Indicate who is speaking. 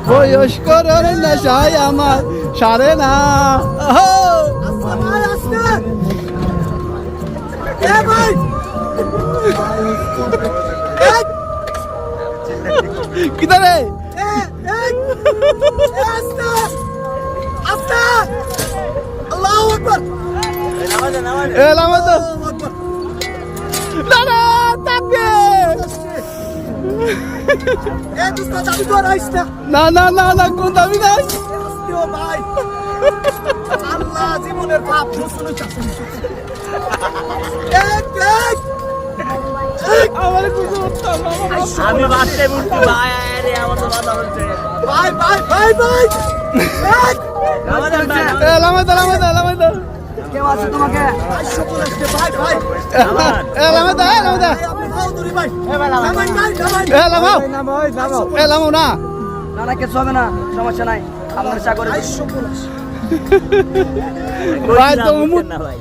Speaker 1: বয়স্কর নেশায় আমার সারে না। কিদারে
Speaker 2: আল্লাহু আকবার
Speaker 1: এলামত না না তাকবীর
Speaker 2: এ দোস্ত দাবি তো রাইস না
Speaker 1: না না না না কোন দাবি নাই
Speaker 2: ও ভাই আল্লাহ জীবনের পাপ মুছুন
Speaker 1: আমার কিছু উত্তম
Speaker 3: আমি বাঁচতে বুঝতে ভাই আরে আমার তো বাধা হচ্ছে
Speaker 2: ভাই ভাই ভাই ভাই
Speaker 1: এলামত এলামত এলামত
Speaker 2: কেউ আছে তোমাকে ভাই সকল আসছে ভাই ভাই
Speaker 1: এলামত এলামত
Speaker 2: আপনি খাও দূরি ভাই নামাই ভাই নামাই
Speaker 1: এলামত এলামত না
Speaker 3: না না কিছু হবে না সমস্যা নাই আপনার সাগরে
Speaker 2: ভাই সকল আসছে
Speaker 1: ভাই তো উমুত
Speaker 3: না ভাই